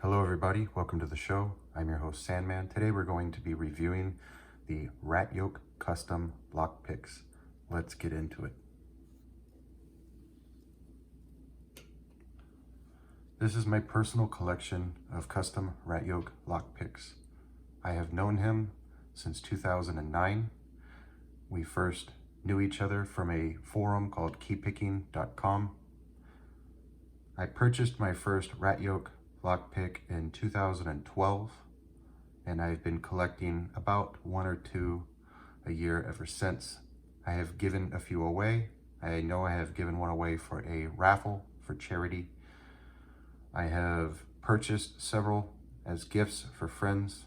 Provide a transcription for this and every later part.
Hello everybody, welcome to the show. I'm your host Sandman. Today we're going to be reviewing the Rat Yoke custom lockpicks. Let's get into it. This is my personal collection of custom Rat Yoke lockpicks. I have known him since 2009. We first knew each other from a forum called keypicking.com. I purchased my first Rat Yoke lockpick in 2012, and I've been collecting about one or two a year ever since. I have given a few away. I know I have given one away for a raffle for charity. I have purchased several as gifts for friends,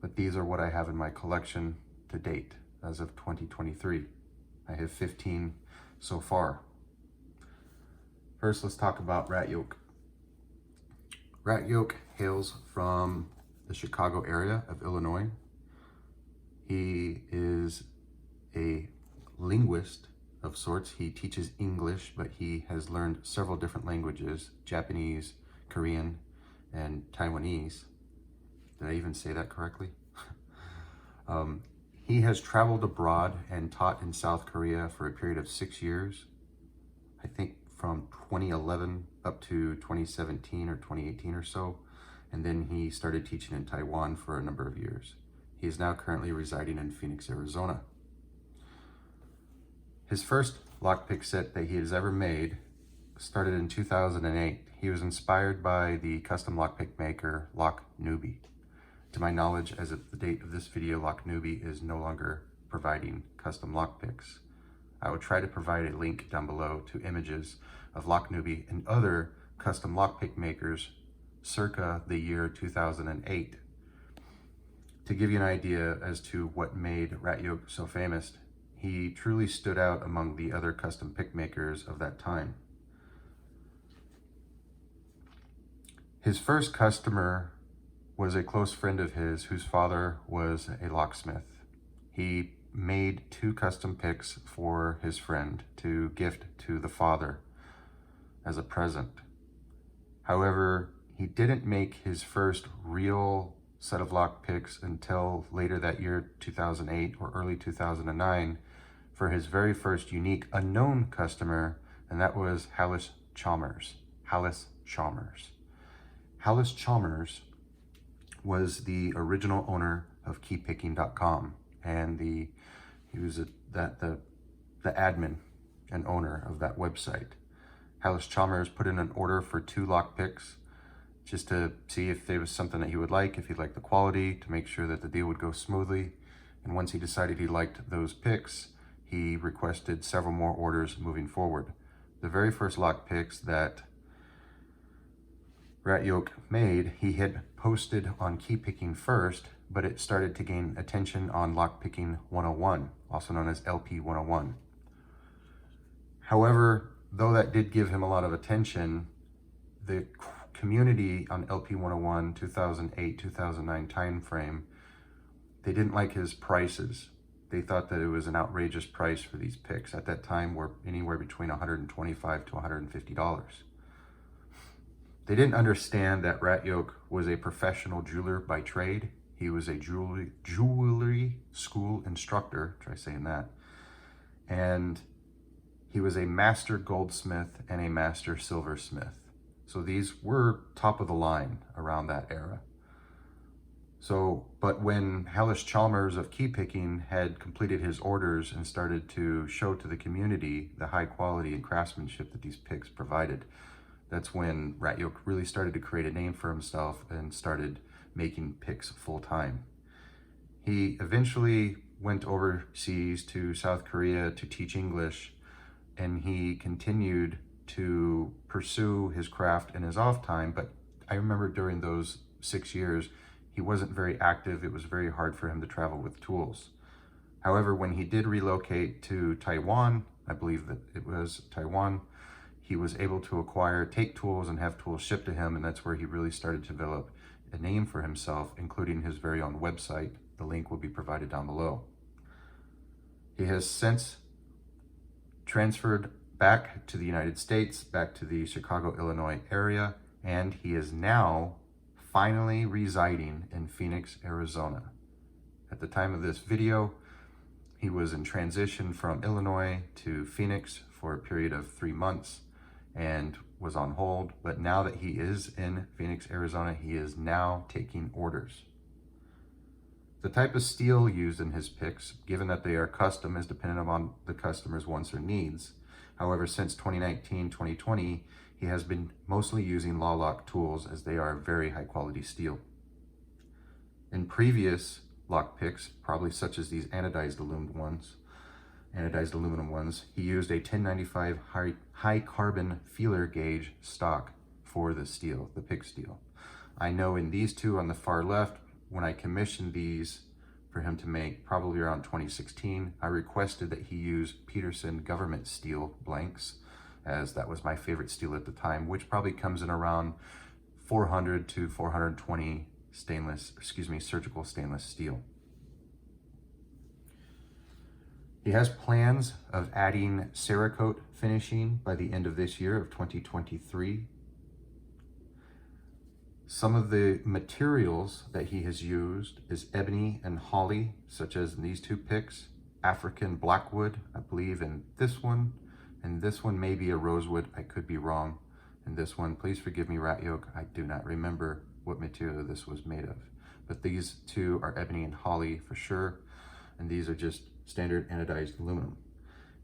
but these are what I have in my collection to date as of 2023. I have 15 so far. First, let's talk about Rat Yoke. Rat Yoke hails from the Chicago area of Illinois. He is a linguist of sorts. He teaches English, but he has learned several different languages: Japanese, Korean, and Taiwanese. Did I even say that correctly? He has traveled abroad and taught in South Korea for a period of 6 years. I think from 2011 up to 2017 or 2018 or so, and then he started teaching in Taiwan for a number of years. He is now currently residing in Phoenix, Arizona. His first lockpick set that he has ever made started in 2008. He was inspired by the custom lockpick maker Lock Newbie. To my knowledge, as of the date of this video, Lock Newbie is no longer providing custom lockpicks. I will try to provide a link down below to images of Lock Newbie and other custom lockpick makers circa the year 2008. To give you an idea as to what made Rat Yoke so famous, he truly stood out among the other custom pick makers of that time. His first customer was a close friend of his whose father was a locksmith. He made 2 custom picks for his friend to gift to the father as a present. However, he didn't make his first real set of lock picks until later that year, 2008 or early 2009, for his very first unique unknown customer, and that was Hallis Chalmers. Hallis Chalmers was the original owner of keypicking.com, and he was the admin and owner of that website. Hallis Chalmers put in an order for 2 lockpicks just to see if there was something that he would like, if he liked the quality, to make sure that the deal would go smoothly. And once he decided he liked those picks, he requested several more orders moving forward. The very first lockpicks that Rat Yoke made, he had posted on Keypicking first, but it started to gain attention on Lockpicking 101, also known as LP 101. However, though that did give him a lot of attention, the community on LP 101, 2008, 2009 time frame, they didn't like his prices. They thought that it was an outrageous price for these picks. At that time, were anywhere between $125 to $150. They didn't understand that Rat Yoke was a professional jeweler by trade. He was a jewelry school instructor, try saying that, and he was a master goldsmith and a master silversmith. So these were top of the line around that era. But when Hallis Chalmers of Keypicking had completed his orders and started to show to the community the high quality and craftsmanship that these picks provided, that's when Rat Yoke really started to create a name for himself and started making picks full time. He eventually went overseas to South Korea to teach English, and he continued to pursue his craft in his off time. But I remember during those 6 years, he wasn't very active. It was very hard for him to travel with tools. However, when he did relocate to Taiwan, I believe that it was Taiwan, he was able to take tools and have tools shipped to him, and that's where he really started to develop a name for himself, including his very own website. The link will be provided down below. He has since transferred back to the United States, back to the Chicago, Illinois area, and he is now finally residing in Phoenix, Arizona. At the time of this video, he was in transition from Illinois to Phoenix for a period of 3 months and was on hold. But now that he is in Phoenix, Arizona, he is now taking orders. The type of steel used in his picks, given that they are custom, is dependent upon the customer's wants or needs. However, since 2019-2020, he has been mostly using lock tools as they are very high quality steel. In previous lock picks, probably such as these anodized aluminum ones, he used a 1095 high carbon feeler gauge stock for the steel, the pick steel. I know in these two on the far left, when I commissioned these for him to make probably around 2016, I requested that he use Peterson government steel blanks, as that was my favorite steel at the time, which probably comes in around 400 to 420 surgical stainless steel. He has plans of adding Cerakote finishing by the end of this year of 2023. Some of the materials that he has used is ebony and holly, such as in these two picks, African blackwood, I believe in this one, and this one may be a rosewood, I could be wrong. And this one, please forgive me, Rat Yoke, I do not remember what material this was made of. But these two are ebony and holly for sure, and these are just standard anodized aluminum.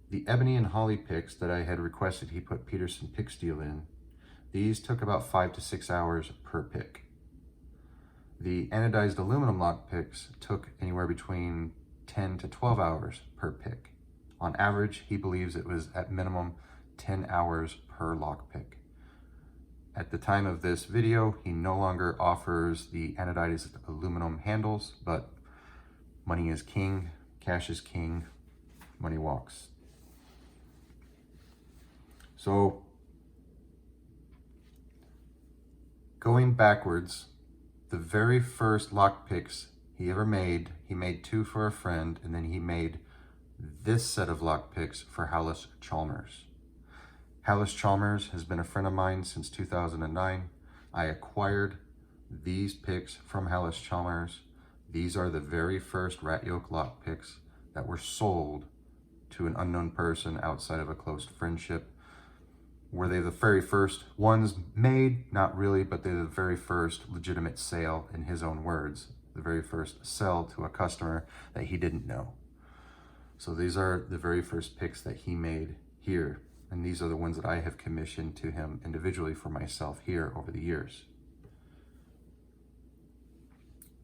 The ebony and holly picks that I had requested he put Peterson pick steel in, these took about 5 to 6 hours per pick. The anodized aluminum lock picks took anywhere between 10 to 12 hours per pick. On average, he believes it was at minimum 10 hours per lock pick. At the time of this video, he no longer offers the anodized aluminum handles, but money is king, cash is king, money walks. So, going backwards, the very first lock picks he ever made, he made 2 for a friend, and then he made this set of lock picks for Hallis Chalmers. Hallis Chalmers has been a friend of mine since 2009. I acquired these picks from Hallis Chalmers. These are the very first Rat Yoke lock picks that were sold to an unknown person outside of a close friendship. Were they the very first ones made? Not really, but they're the very first legitimate sale, in his own words. The very first sell to a customer that he didn't know. So these are the very first picks that he made here. And these are the ones that I have commissioned to him individually for myself here over the years.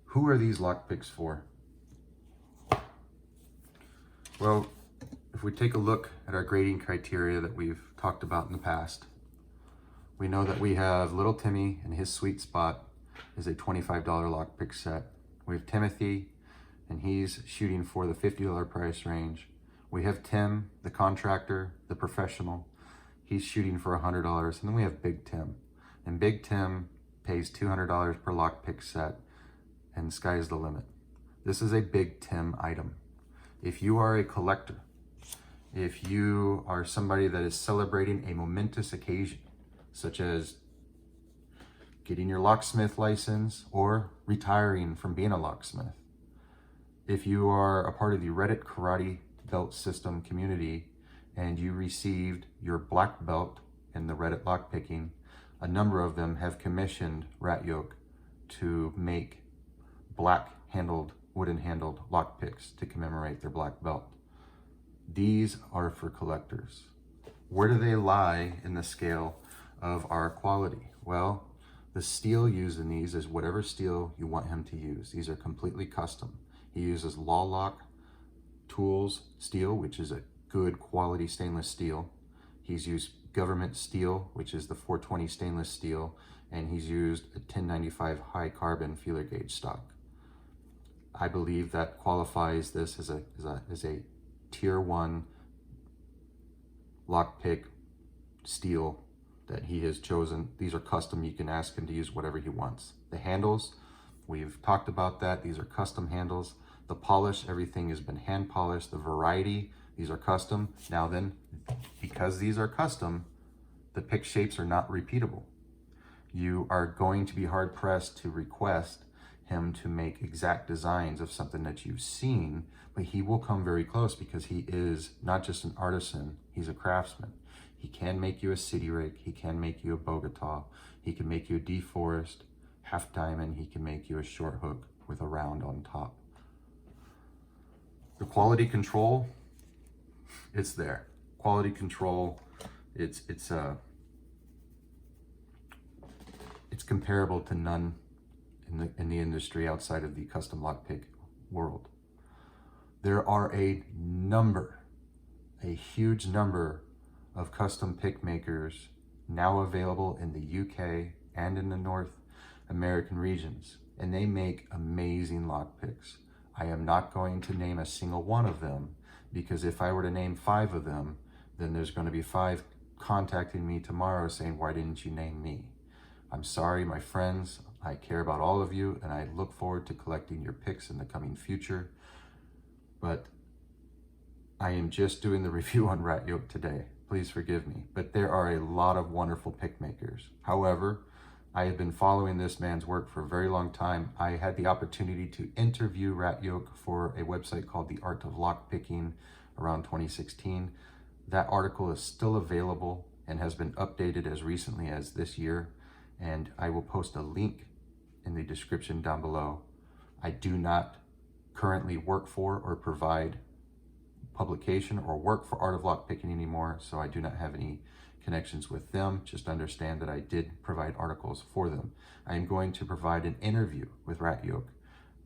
Who are these lock picks for? Well, if we take a look at our grading criteria that we've talked about in the past, we know that we have Little Timmy, and his sweet spot is a $25 lockpick set. We have Timothy, and he's shooting for the $50 price range. We have Tim, the contractor, the professional. He's shooting for $100. And then we have Big Tim. And Big Tim pays $200 per lockpick set, and sky's the limit. This is a Big Tim item. If you are a collector, if you are somebody that is celebrating a momentous occasion, such as getting your locksmith license or retiring from being a locksmith, if you are a part of the Reddit karate belt system community and you received your black belt in the Reddit lockpicking, a number of them have commissioned Rat Yoke to make black handled, wooden handled lockpicks to commemorate their black belt. These are for collectors. Where do they lie in the scale of our quality? Well, the steel used in these is whatever steel you want him to use. These are completely custom. He uses Law Lock Tools steel, which is a good quality stainless steel. He's used government steel, which is the 420 stainless steel, and he's used a 1095 high carbon feeler gauge stock. I believe that qualifies this as a tier 1 lockpick steel that he has chosen. These are custom. You can ask him to use whatever he wants. The handles, we've talked about that. These are custom handles. The polish, everything has been hand polished. The variety, these are custom. Now then, because these are custom, the pick shapes are not repeatable. You are going to be hard pressed to request him to make exact designs of something that you've seen, but he will come very close because he is not just an artisan, he's a craftsman. He can make you a city rake, he can make you a Bogota, he can make you a deforest, half diamond, he can make you a short hook with a round on top. The quality control, it's there. Quality control, it's comparable to none in the industry outside of the custom lockpick world. There are a huge number of custom pick makers now available in the UK and in the North American regions, and they make amazing lockpicks. I am not going to name a single one of them, because if I were to name 5 of them, then there's going to be 5 contacting me tomorrow saying, why didn't you name me? I'm sorry, my friends. I care about all of you, and I look forward to collecting your picks in the coming future. But I am just doing the review on Rat Yoke today. Please forgive me. But there are a lot of wonderful pick makers. However, I have been following this man's work for a very long time. I had the opportunity to interview Rat Yoke for a website called The Art of Lockpicking around 2016. That article is still available and has been updated as recently as this year. And I will post a link in the description down below. I do not currently work for or provide publication or work for Art of Lockpicking anymore, so I do not have any connections with them. Just understand that I did provide articles for them. I am going to provide an interview with Rat Yoke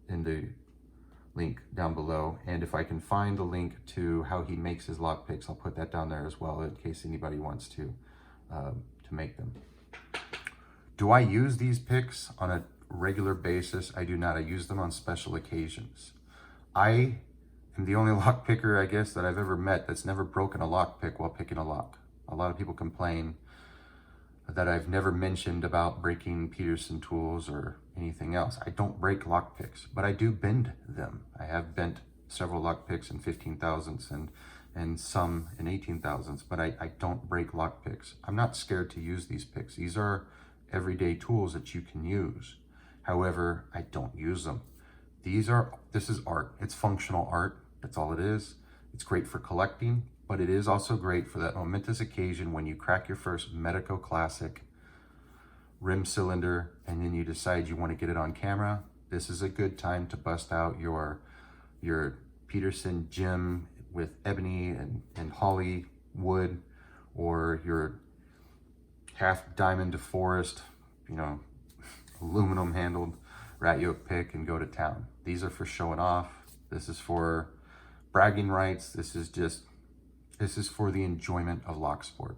in the link down below, and if I can find the link to how he makes his lockpicks, I'll put that down there as well in case anybody wants to make them. Do I use these picks on a regular basis? I do not. I use them on special occasions. I am the only lock picker, I guess, that I've ever met that's never broken a lock pick while picking a lock. A lot of people complain that I've never mentioned about breaking Peterson tools or anything else. I don't break lock picks, but I do bend them. I have bent several lock picks in 15 thousandths and some in 18 thousandths, but I don't break lock picks. I'm not scared to use these picks. These are everyday tools that you can use. However, I don't use them. This is art. It's functional art. That's all it is. It's great for collecting, but it is also great for that momentous occasion when you crack your first Medico Classic rim cylinder and then you decide you want to get it on camera. This is a good time to bust out your Peterson gem with ebony and holly wood, or your half diamond to forest, aluminum handled Rat Yoke pick, and go to town. These are for showing off. This is for bragging rights. This is for the enjoyment of locksport.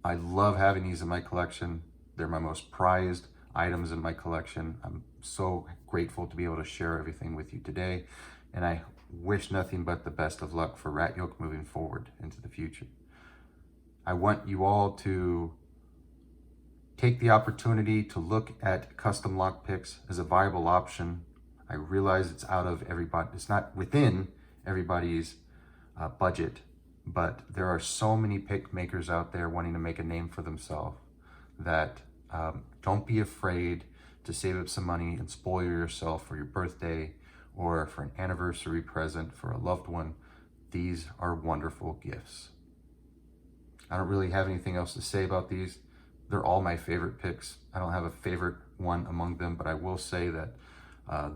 I love having these in my collection. They're my most prized items in my collection. I'm so grateful to be able to share everything with you today, and I wish nothing but the best of luck for Rat Yoke moving forward into the future. I want you all to take the opportunity to look at custom lock picks as a viable option. I realize it's not within everybody's budget, but there are so many pick makers out there wanting to make a name for themselves that don't be afraid to save up some money and spoil yourself for your birthday or for an anniversary present for a loved one. These are wonderful gifts. I don't really have anything else to say about these. They're all my favorite picks. I don't have a favorite one among them, but I will say that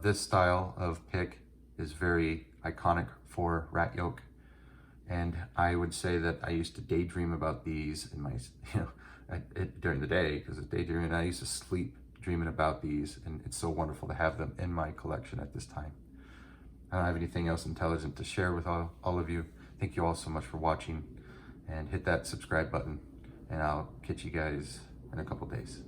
this style of pick is very iconic for Rat Yoke. And I would say that I used to daydream about these in my, during the day, because it's daydreaming. I used to sleep dreaming about these, and it's so wonderful to have them in my collection at this time. I don't have anything else intelligent to share with all of you. Thank you all so much for watching, and hit that subscribe button, and I'll catch you guys in a couple days.